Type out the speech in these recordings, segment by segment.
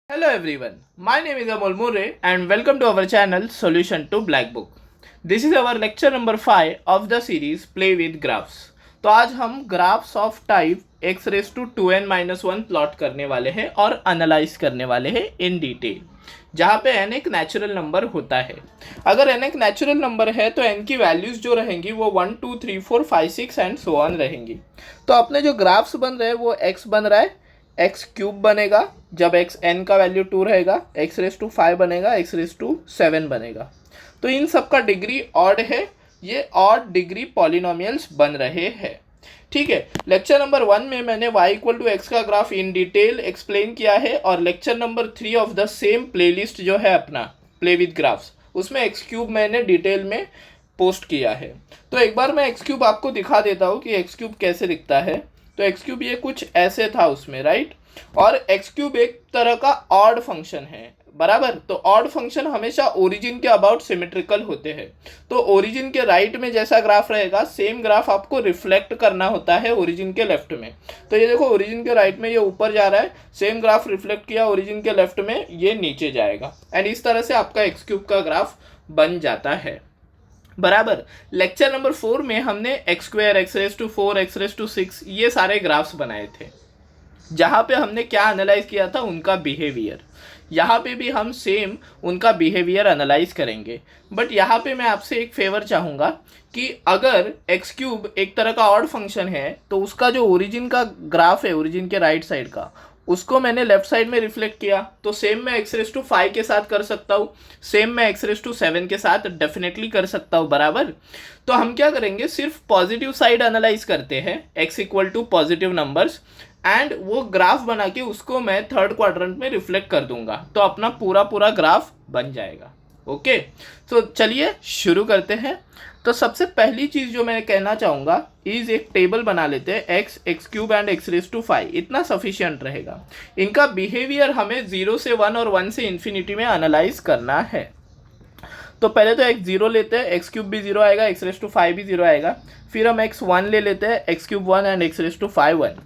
Hello everyone, my name is Amol Murray and welcome to our channel Solution to Black Book. This is our lecture number 5 of the series Play with Graphs. तो आज हम graphs of type x raise to 2n-1 plot करने वाले हैं और analyse करने वाले हैं इन डिटेल, जहाँ पे n एक नेचुरल नंबर होता है। अगर n एक नेचुरल नंबर है तो n की वैल्यूज़ जो रहेंगी वो 1, 2, 3, 4, 5, 6 एंड सो ऑन रहेंगी। तो अपने जो ग्राफ्स बन रहे हैं वो x बन रहा है, एक्स क्यूब बनेगा जब एक्स एन का वैल्यू 2 रहेगा, एक्स रेस टू 5 बनेगा, एक्स रेस टू 7 बनेगा। तो इन सब का डिग्री ऑड है, ये ऑड डिग्री पॉलिनोमियल्स बन रहे हैं। ठीक है, लेक्चर नंबर 1 में मैंने y इक्वल टू एक्स का ग्राफ इन डिटेल एक्सप्लेन किया है और lecture number 3 of the same playlist जो है अपना प्ले विद ग्राफ्स, उसमें एक्स क्यूब मैंने डिटेल में पोस्ट किया है। तो एक बार मैं एक्स क्यूब आपको दिखा देता हूँ कि एक्स क्यूब कैसे दिखता है। तो एक्स क्यूब ये कुछ ऐसे था उसमें, राइट। और एक्स क्यूब एक तरह का ऑड फंक्शन है, बराबर। तो ऑड फंक्शन हमेशा ओरिजिन के अबाउट सिमेट्रिकल होते हैं। तो ओरिजिन के राइट में जैसा ग्राफ रहेगा सेम ग्राफ आपको रिफ्लेक्ट करना होता है ओरिजिन के लेफ्ट में। तो ये देखो, ओरिजिन के राइट में ये ऊपर जा रहा है, सेम ग्राफ रिफ्लेक्ट किया ओरिजिन के लेफ्ट में, ये नीचे जाएगा। एंड इस तरह से आपका एक्स क्यूब का ग्राफ बन जाता है, बराबर। लेक्चर नंबर 4 में हमने x square, x raise to 4, x raise to 6 ये सारे ग्राफ्स बनाए थे, जहाँ पे हमने क्या एनालाइज किया था, उनका बिहेवियर। यहाँ पे भी हम सेम उनका बिहेवियर एनालाइज करेंगे। बट यहाँ पे मैं आपसे एक फेवर चाहूँगा कि अगर एक्स क्यूब एक तरह का ऑड फंक्शन है तो उसका जो ओरिजिन का ग्राफ है, ओरिजिन के राइट साइड का, उसको मैंने लेफ्ट साइड में रिफ्लेक्ट किया तो सेम मैं एक्स रेस टू 5 के साथ कर सकता हूँ, सेम मैं एक्स रेस टू 7 के साथ डेफिनेटली कर सकता हूँ, बराबर। तो हम क्या करेंगे, सिर्फ पॉजिटिव साइड एनालाइज करते हैं, x equal to positive numbers, and वो ग्राफ बना के उसको मैं थर्ड क्वाड्रेंट में रिफ्लेक्ट कर दूंगा तो अपना पूरा ग्राफ बन जाएगा। ओके, तो चलिए शुरू करते हैं। तो सबसे पहली चीज़ जो मैं कहना चाहूँगा इज एक टेबल बना लेते हैं, x, x cube and x raise to 5, इतना सफिशियंट रहेगा। इनका बिहेवियर हमें 0 से 1 और 1 से इन्फिनिटी में एनालाइज करना है। तो पहले तो एक्स 0 लेते हैं, एक्स क्यूब भी 0 आएगा, एक्स रेस टू 5 भी 0 आएगा। फिर हम एक्स 1 ले लेते हैं, x cube 1 and x raise to 5 1।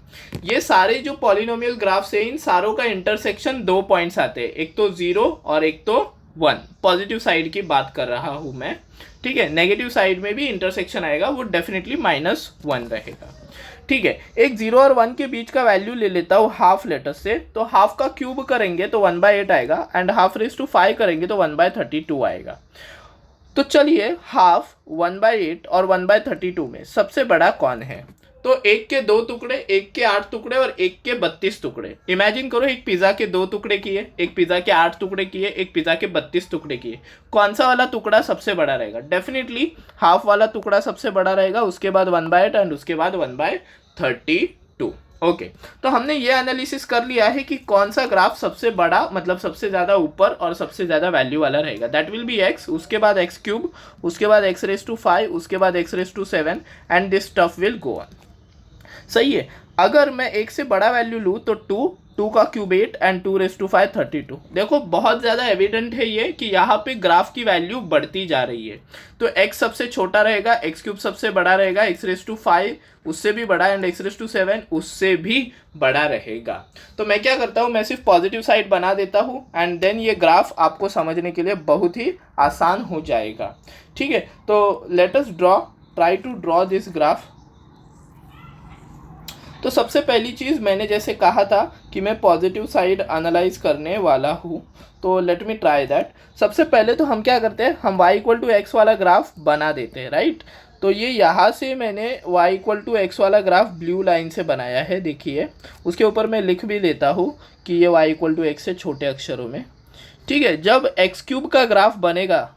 ये सारे जो पॉलिनोमियल ग्राफ्स हैं इन सारों का इंटरसेक्शन 2 पॉइंट्स आते हैं, एक तो 0 और एक तो 1। पॉजिटिव साइड की बात कर रहा हूँ मैं, ठीक है। नेगेटिव साइड में भी इंटरसेक्शन आएगा, वो डेफिनेटली -1 रहेगा, ठीक है। एक 0 और 1 के बीच का वैल्यू ले लेता हूँ हाफ लेटर से, तो हाफ का क्यूब करेंगे तो 1/8 आएगा, एंड हाफ रेस टू 5 करेंगे तो 1/32 आएगा। तो चलिए, हाफ, 1/8 और 1/32 में सबसे बड़ा कौन है? तो एक के 2 टुकड़े, एक के 8 टुकड़े और एक के 32 टुकड़े। इमेजिन करो, एक पिज़्ज़ा के 2 टुकड़े किए, एक पिज़्ज़ा के 8 टुकड़े किए, एक पिज़्ज़ा के 32 टुकड़े किए। कौन सा वाला टुकड़ा सबसे बड़ा रहेगा? डेफिनेटली हाफ वाला टुकड़ा सबसे बड़ा रहेगा, उसके बाद 1/8 एंड उसके बाद 1/32। ओके, तो हमने ये एनालिसिस कर लिया है कि कौन सा ग्राफ सबसे बड़ा, मतलब सबसे ज़्यादा ऊपर और सबसे ज़्यादा वैल्यू वाला रहेगा। दैट विल बी एक्स, उसके बाद एक्स क्यूब, उसके बाद एक्स रेस टू 5, उसके बाद x raise to 7 and this stuff will go on. सही है। अगर मैं एक से बड़ा वैल्यू लूँ तो 2 का क्यूब 8 एंड 2 रेस टू 5 32। देखो, बहुत ज़्यादा एविडेंट है ये कि यहाँ पे ग्राफ की वैल्यू बढ़ती जा रही है। तो x सबसे छोटा रहेगा, एक्स क्यूब सबसे बड़ा रहेगा, एक्स रेस टू 5 उससे भी बड़ा, एंड एक्स रेस टू 7 उससे भी बड़ा रहेगा। तो मैं क्या करता हूँ, मैं सिर्फ पॉजिटिव साइड बना देता हूँ एंड देन ये ग्राफ आपको समझने के लिए बहुत ही आसान हो जाएगा, ठीक है। तो let us try to draw this graph. तो सबसे पहली चीज़ मैंने जैसे कहा था कि मैं पॉजिटिव साइड एनालाइज करने वाला हूँ, तो लेट मी ट्राई दैट। सबसे पहले तो हम क्या करते हैं, हम y इक्वल टू एक्स वाला ग्राफ बना देते हैं, राइट। तो ये यहाँ से मैंने y इक्वल टू एक्स वाला ग्राफ ब्लू लाइन से बनाया है, देखिए। उसके ऊपर मैं लिख भी लेता हूँ कि ये y इक्वल टू एक्स से छोटे अक्षरों में, ठीक है। जब एक्स क्यूब का ग्राफ बनेगा,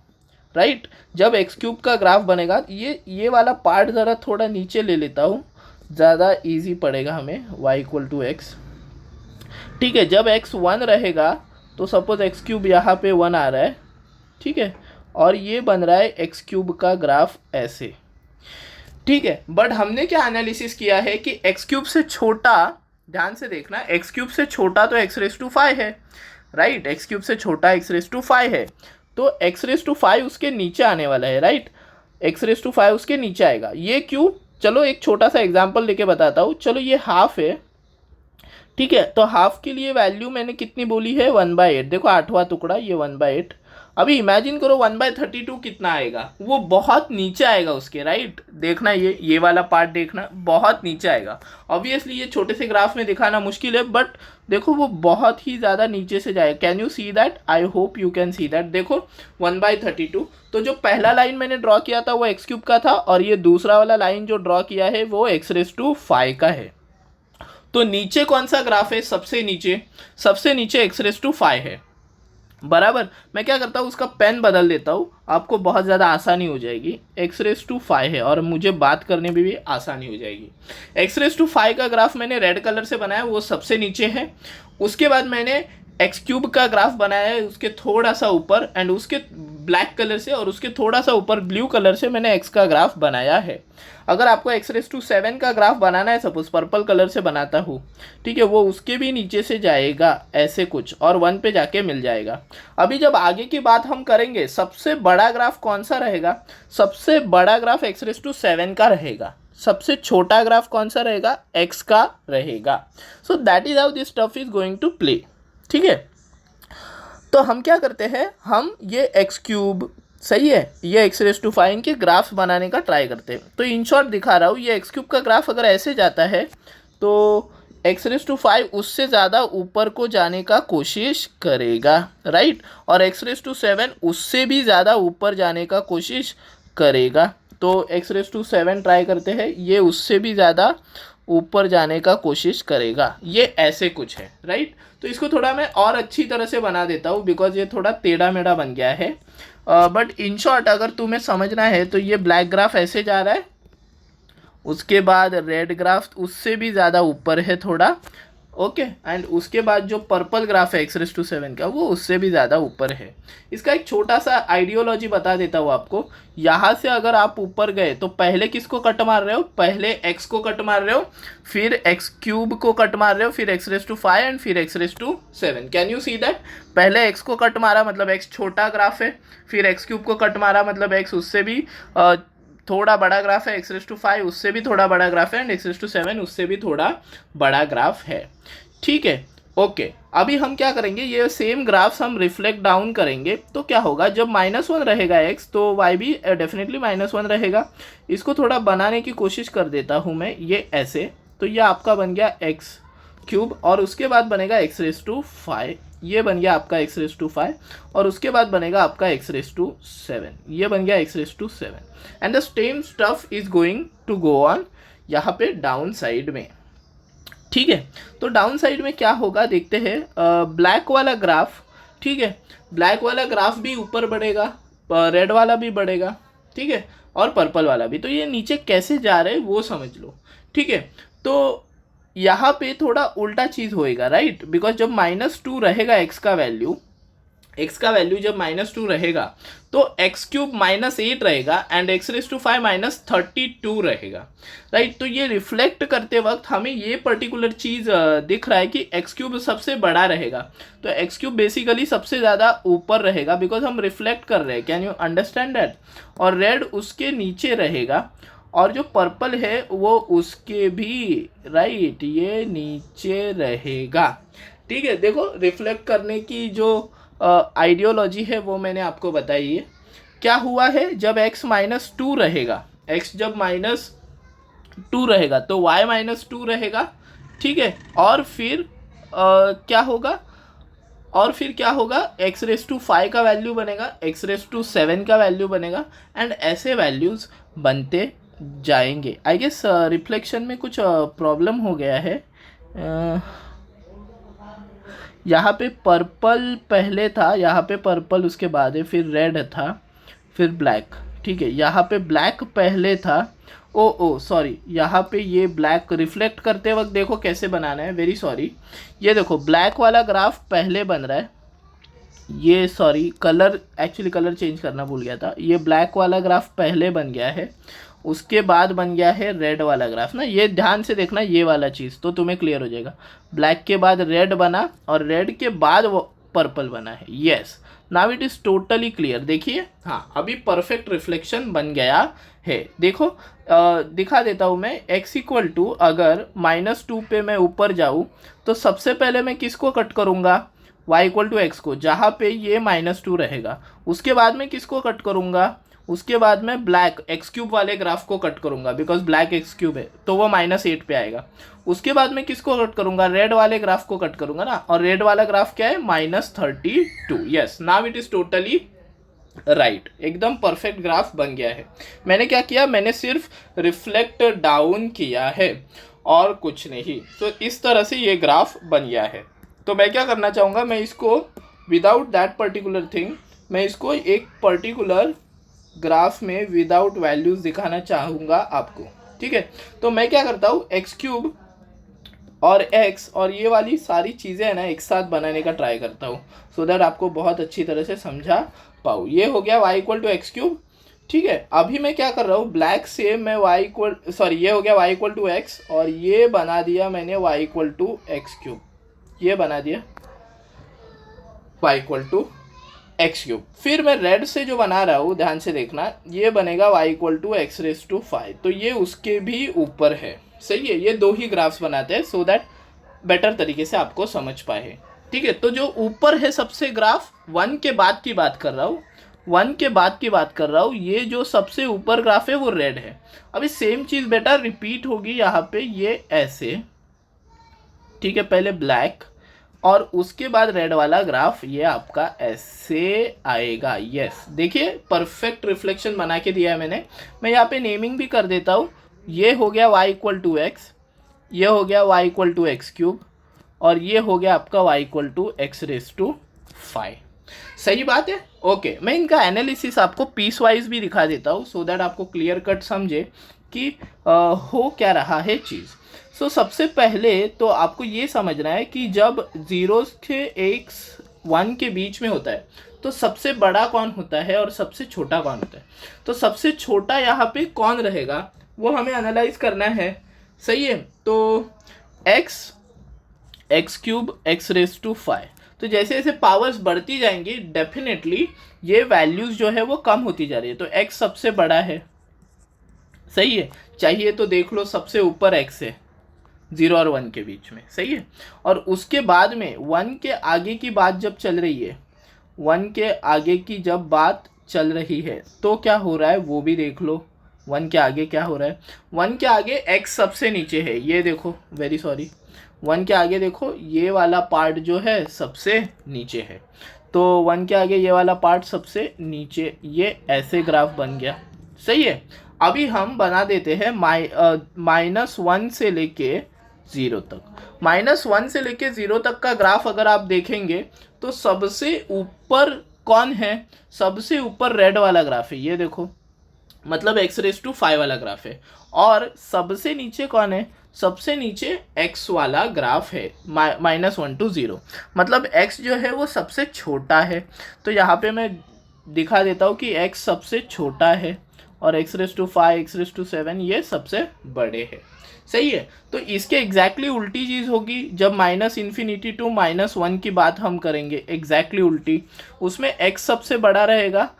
राइट, जब एक्स क्यूब का ग्राफ बनेगा, ये वाला पार्ट ज़रा थोड़ा नीचे ले लेता हूँ, ज़्यादा इजी पड़ेगा हमें, y इक्वल टू एक्स, ठीक है। जब x 1 रहेगा तो सपोज एक्स क्यूब यहाँ पे 1 आ रहा है, ठीक है, और ये बन रहा है एक्स क्यूब का ग्राफ ऐसे, ठीक है। बट हमने क्या एनालिसिस किया है कि एक्स क्यूब से छोटा, ध्यान से देखना, एक्स क्यूब से छोटा तो एक्स रेस टू 5 है, राइट। एक्स क्यूब से छोटा एक्स रेस टू 5 है, तो एक्स रेस टू 5 उसके नीचे आने वाला है, राइट। एक्स रेस टू 5 उसके नीचे आएगा। ये क्यों? चलो एक छोटा सा एग्जांपल लेके बताता हूँ। चलो ये हाफ है, ठीक है। तो हाफ के लिए वैल्यू मैंने कितनी बोली है 1/8, देखो 8वां टुकड़ा ये 1/8। अभी इमेजिन करो 1/32 कितना आएगा, वो बहुत नीचे आएगा उसके, राइट। देखना ये वाला पार्ट देखना, बहुत नीचे आएगा। ऑब्वियसली ये छोटे से ग्राफ में दिखाना मुश्किल है, बट देखो वो बहुत ही ज़्यादा नीचे से जाएगा। Can you see that? I hope you can see that. देखो 1/32, तो जो पहला लाइन मैंने ड्रॉ किया था वो x³ का था, और ये दूसरा वाला लाइन जो ड्रॉ किया है वो x⁵ का है। तो नीचे कौन सा ग्राफ है? सबसे नीचे x⁵ है, बराबर। मैं क्या करता हूँ, उसका पेन बदल देता हूँ, आपको बहुत ज़्यादा आसानी हो जाएगी। x⁵ है और मुझे बात करने में भी आसानी हो जाएगी। x⁵ का ग्राफ मैंने रेड कलर से बनाया, वो सबसे नीचे है। उसके बाद मैंने x³ का ग्राफ बनाया है उसके थोड़ा सा ऊपर, एंड उसके ब्लैक कलर से और उसके थोड़ा सा ऊपर ब्लू कलर से मैंने x का ग्राफ बनाया है। अगर आपको x⁵ का ग्राफ बनाना है, सपोज पर्पल कलर से बनाता हूँ, ठीक है, वो उसके भी नीचे से जाएगा ऐसे कुछ, और 1 पे जाके मिल जाएगा। अभी जब आगे की बात हम करेंगे, सबसे बड़ा ग्राफ कौन सा रहेगा? सबसे बड़ा ग्राफ x⁵ का रहेगा। सबसे छोटा ग्राफ कौन सा रहेगा? x का रहेगा। So that is how this stuff is going to play, ठीक है। तो हम क्या करते हैं, हम ये x³ सही है, ये x⁵ इनके ग्राफ्स बनाने का ट्राई करते हैं। तो इन शॉर्ट दिखा रहा हूँ, ये x³ का ग्राफ अगर ऐसे जाता है तो x⁵ उससे ज़्यादा ऊपर को जाने का कोशिश करेगा, राइट। और x⁵ उससे भी ज़्यादा ऊपर जाने का कोशिश करेगा। तो x⁵ ट्राई करते हैं, ये उससे भी ज़्यादा ऊपर जाने का कोशिश करेगा। ये ऐसे कुछ है, राइट। तो इसको थोड़ा मैं और अच्छी तरह से बना देता हूँ, बिकॉज ये थोड़ा टेढ़ा मेढ़ा बन गया है। बट इन शॉर्ट अगर तुम्हें समझना है तो ये ब्लैक ग्राफ ऐसे जा रहा है, उसके बाद रेड ग्राफ उससे भी ज़्यादा ऊपर है थोड़ा, ओके। एंड उसके बाद जो पर्पल ग्राफ है x⁵ का, वो उससे भी ज़्यादा ऊपर है। इसका एक छोटा सा आइडियोलॉजी बता देता हूँ आपको। यहाँ से अगर आप ऊपर गए तो पहले किसको कट मार रहे हो? पहले x को कट मार रहे हो, फिर x³ को कट मार रहे हो, फिर x⁵ एंड फिर x⁵. Can you see that? पहले x को कट मारा मतलब x छोटा ग्राफ है, फिर x³ को कट मारा मतलब x उससे भी थोड़ा बड़ा ग्राफ है, x⁵ उससे भी थोड़ा बड़ा ग्राफ है, एंड x⁵ उससे भी थोड़ा बड़ा ग्राफ है, ठीक है, ओके। अभी हम क्या करेंगे, ये सेम ग्राफ्स हम रिफ्लेक्ट डाउन करेंगे, तो क्या होगा, जब -1 रहेगा x तो y भी डेफिनेटली -1 रहेगा। इसको थोड़ा बनाने की कोशिश कर देता हूँ मैं, ये ऐसे। तो ये आपका बन गया x³, और उसके बाद बनेगा x⁵, ये बन गया आपका x⁵, और उसके बाद बनेगा आपका x⁵, ये बन गया x⁵, and the same stuff is going to go on यहाँ पे डाउन साइड में, ठीक है। तो डाउन साइड में क्या होगा देखते हैं। ब्लैक वाला ग्राफ, ठीक है, ब्लैक वाला ग्राफ भी ऊपर बढ़ेगा, रेड वाला भी बढ़ेगा, ठीक है, और पर्पल वाला भी। तो ये नीचे कैसे जा रहे हैं वो समझ लो, ठीक है। तो यहाँ पे थोड़ा उल्टा चीज़ होएगा, राइट, बिकॉज जब -2 रहेगा x का वैल्यू जब -2 रहेगा तो x³ -8 रहेगा, एंड x⁵ -32 रहेगा, राइट। तो ये रिफ्लेक्ट करते वक्त हमें ये पर्टिकुलर चीज़ दिख रहा है कि x³ सबसे बड़ा रहेगा, तो x³ बेसिकली सबसे ज़्यादा ऊपर रहेगा, बिकॉज हम रिफ्लेक्ट कर रहे हैं। Can you understand that? और रेड उसके नीचे रहेगा, और जो पर्पल है वो उसके भी, राइट, ये नीचे रहेगा, ठीक है। देखो रिफ्लेक्ट करने की जो आइडियोलॉजी है वो मैंने आपको बताई है। क्या हुआ है, जब x -2 रहेगा, x जब -2 रहेगा तो y -2 रहेगा, ठीक है। और फिर क्या होगा, x⁵ का वैल्यू बनेगा, x⁵ का वैल्यू बनेगा, एंड ऐसे वैल्यूज़ बनते जाएंगे। आई गेस रिफ्लेक्शन में कुछ प्रॉब्लम हो गया है। यहाँ पे पर्पल पहले था, यहाँ पे पर्पल उसके बाद है, फिर रेड था, फिर ब्लैक, ठीक है। यहाँ पे ब्लैक पहले था, ओ सॉरी, यहाँ पे ये ब्लैक रिफ्लेक्ट करते वक्त देखो कैसे बनाना है, वेरी सॉरी। ये देखो ब्लैक वाला ग्राफ पहले बन रहा है, ये सॉरी कलर चेंज करना भूल गया था। ये ब्लैक वाला ग्राफ पहले बन गया है, उसके बाद बन गया है रेड वाला ग्राफ ना। ये ध्यान से देखना, ये वाला चीज़ तो तुम्हें क्लियर हो जाएगा। ब्लैक के बाद रेड बना, और रेड के बाद वो पर्पल बना है। Yes, now it is totally clear. देखिए, हाँ, अभी परफेक्ट रिफ्लेक्शन बन गया है। देखो, दिखा देता हूँ मैं। x इक्वल टू, अगर -2 पे मैं ऊपर जाऊँ तो सबसे पहले मैं किसको कट करूँगा? y इक्वल टू एक्स को, जहाँ पे ये -2 रहेगा। उसके बाद में किसको कट करूँगा? उसके बाद में ब्लैक एक्स क्यूब वाले ग्राफ को कट करूँगा, बिकॉज ब्लैक एक्स क्यूब है तो वो -8 पे आएगा। उसके बाद में किसको कट करूँगा? रेड वाले ग्राफ को कट करूँगा ना, और रेड वाला ग्राफ क्या है? -32। Yes, now it is totally right, एकदम परफेक्ट ग्राफ बन गया है। मैंने क्या किया? मैंने सिर्फ रिफ्लेक्ट डाउन किया है और कुछ नहीं। तो इस तरह से ये ग्राफ बन गया है। तो मैं क्या करना चाहूँगा, मैं इसको विदाउट दैट पर्टिकुलर थिंग, मैं इसको एक पर्टिकुलर ग्राफ में विदाउट वैल्यूज दिखाना चाहूँगा आपको। ठीक है, तो मैं क्या करता हूँ, एक्स क्यूब और एक्स और ये वाली सारी चीज़ें है ना एक साथ बनाने का ट्राई करता हूँ, सो दैट आपको बहुत अच्छी तरह से समझा पाऊँ। ये हो गया y equal to x cube. ठीक है, अभी मैं क्या कर रहा हूँ, ब्लैक से मैं ये हो गया y इक्वल टू एक्स, और ये बना दिया मैंने y equal to x cube. ये बना दिया y equal to x cube. फिर मैं रेड से जो बना रहा हूँ, ध्यान से देखना, ये बनेगा y equal to x raise to 5। तो ये उसके भी ऊपर है। सही है, ये दो ही ग्राफ्स बनाते हैं सो दैट बेटर तरीके से आपको समझ पाए। ठीक है, तो जो ऊपर है सबसे ग्राफ, 1 के बाद की बात कर रहा हूँ, 1 के बाद की बात कर रहा हूँ, ये जो सबसे ऊपर ग्राफ है वो रेड है। अभी सेम चीज़ बेटा रिपीट होगी यहाँ पे, ये ऐसे। ठीक है, पहले ब्लैक और उसके बाद रेड वाला ग्राफ ये आपका ऐसे आएगा। यस, देखिए परफेक्ट रिफ्लेक्शन बना के दिया है मैंने। मैं यहाँ पे नेमिंग भी कर देता हूँ। ये हो गया y इक्वल टू एक्स, ये हो गया y equal to x cube, और ये हो गया आपका y equal to x raise to 5। सही बात है। ओके, मैं इनका एनालिसिस आपको पीस वाइज भी दिखा देता हूँ सो दैट आपको क्लियर कट समझे कि हो क्या रहा है चीज़। सो सबसे पहले तो आपको ये समझना है कि जब जीरो से एक्स 1 के बीच में होता है तो सबसे बड़ा कौन होता है और सबसे छोटा कौन होता है। तो सबसे छोटा यहाँ पे कौन रहेगा वो हमें एनालाइज करना है। सही है, तो x cube x raise to 5, तो जैसे जैसे पावर्स बढ़ती जाएंगी डेफिनेटली ये वैल्यूज़ जो है वो कम होती जा रही है। तो x सबसे बड़ा है। सही है, चाहिए तो देख लो सबसे ऊपर x है 0 और 1 के बीच में। सही है, और उसके बाद में 1 के आगे की बात जब चल रही है, 1 के आगे की जब बात चल रही है तो क्या हो रहा है वो भी देख लो। 1 के आगे क्या हो रहा है, 1 के आगे x सबसे नीचे है। ये देखो, वेरी सॉरी, 1 के आगे देखो ये वाला पार्ट जो है सबसे नीचे है। तो 1 के आगे ये वाला पार्ट सबसे नीचे, ये ऐसे ग्राफ बन गया। सही है, अभी हम बना देते हैं -1 से लेके 0 तक। -1 से लेके 0 तक का ग्राफ अगर आप देखेंगे तो सबसे ऊपर कौन है, सबसे ऊपर रेड वाला ग्राफ है। ये देखो, मतलब एक्स रेस टू 5 वाला ग्राफ है। और सबसे नीचे कौन है, सबसे नीचे x वाला ग्राफ है, -1 to 0, मतलब x जो है वो सबसे छोटा है। तो यहाँ पे मैं दिखा देता हूँ कि x सबसे छोटा है और x raise to 5, x raise to 7 ये सबसे बड़े हैं। सही है, तो इसके एग्जैक्टली उल्टी चीज़ होगी जब -∞ to -1 की बात हम करेंगे, एग्जैक्टली उल्टी। उसमें x सबसे बड़ा रहेगा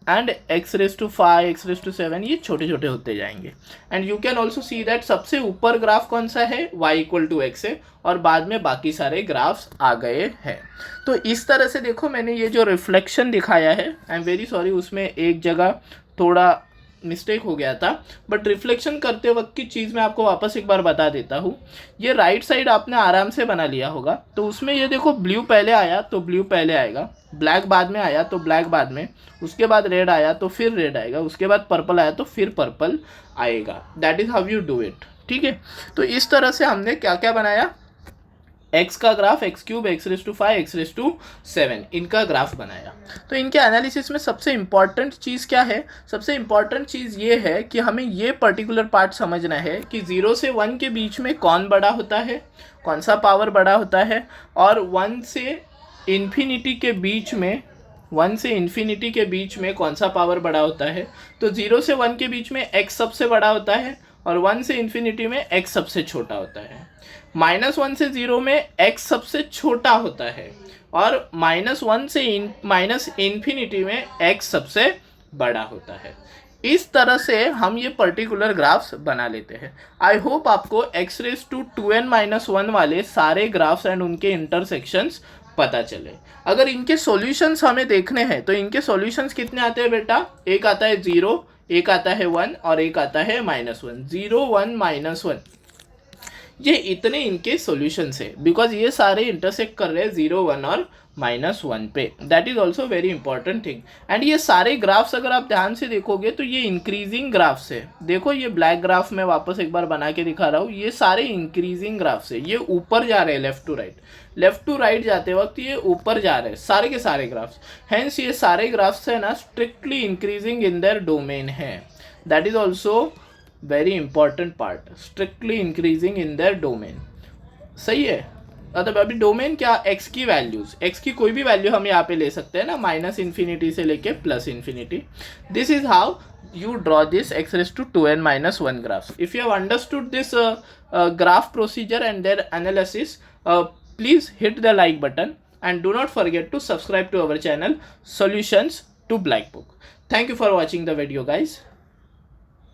and x raise to 5, x raise to 7 ये छोटे छोटे होते जाएंगे। And you can also see that सबसे ऊपर ग्राफ कौन सा है, y इक्वल टू एक्स है, और बाद में बाकी सारे ग्राफ्स आ गए हैं। तो इस तरह से देखो, मैंने ये जो रिफ्लेक्शन दिखाया है, आई एम वेरी सॉरी उसमें एक जगह थोड़ा मिस्टेक हो गया था, बट रिफ्लेक्शन करते वक्त की चीज़ मैं आपको वापस एक बार बता देता हूँ। ये राइट साइड आपने आराम से बना लिया होगा, तो उसमें ये देखो ब्लू पहले आया तो ब्लू पहले आएगा, ब्लैक बाद में आया तो ब्लैक बाद में, उसके बाद रेड आया तो फिर रेड आएगा, उसके बाद पर्पल आया तो फिर पर्पल आएगा। That is how you do it. ठीक है, तो इस तरह से हमने क्या क्या बनाया, x का graph x cube, x raise to 5, x raise to 7 इनका ग्राफ बनाया। तो इनके एनालिसिस में सबसे इम्पॉर्टेंट चीज़ क्या है, सबसे इम्पॉर्टेंट चीज़ ये है कि हमें ये पर्टिकुलर पार्ट समझना है कि 0 से 1 के बीच में कौन बड़ा होता है, कौन सा पावर बड़ा होता है, और 1 से इन्फिनिटी के बीच में, 1 से इन्फिनिटी के बीच में कौन सा पावर बड़ा होता है। तो 0 से 1 के बीच में x सबसे बड़ा होता है और 1 से इन्फिनिटी में x सबसे छोटा होता है। -1 से 0 में x सबसे छोटा होता है, और -1 से -infinity में x सबसे बड़ा होता है। इस तरह से हम ये पर्टिकुलर ग्राफ्स बना लेते हैं। आई होप आपको x⁻²n−1 वाले सारे ग्राफ्स एंड उनके इंटरसेक्शंस पता चले। अगर इनके सॉल्यूशंस हमें देखने हैं तो इनके सॉल्यूशंस कितने आते हैं बेटा? एक आता है 0, एक आता है 1 और एक आता है -1। 0, 1, -1, ये इतने इनके सॉल्यूशंस है बिकॉज ये सारे इंटरसेक्ट कर रहे हैं 0, 1 और -1 पे। That is also very important thing. And ये सारे ग्राफ्स अगर आप ध्यान से देखोगे तो ये इंक्रीजिंग ग्राफ्स है। देखो ये ब्लैक ग्राफ में वापस एक बार बना के दिखा रहा हूँ, ये सारे इंक्रीजिंग ग्राफ्स है, ये ऊपर जा रहे हैं लेफ्ट टू राइट जाते वक्त ये ऊपर जा रहे हैं सारे के सारे ग्राफ्स। हेंस ये सारे ग्राफ्स है ना strictly increasing in their domain है। That is also very important part, strictly increasing in their domain. सही है। मतलब अभी डोमेन क्या, एक्स की वैल्यूज, एक्स की कोई भी वैल्यू हम यहाँ पे ले सकते हैं ना, -infinity से लेके +infinity। This is how you draw this x⁻²n−1 graphs. If you have understood this graph procedure and their analysis, please hit the like button and do not forget to subscribe to our channel Solutions to Blackbook. Thank you for watching the video, guys.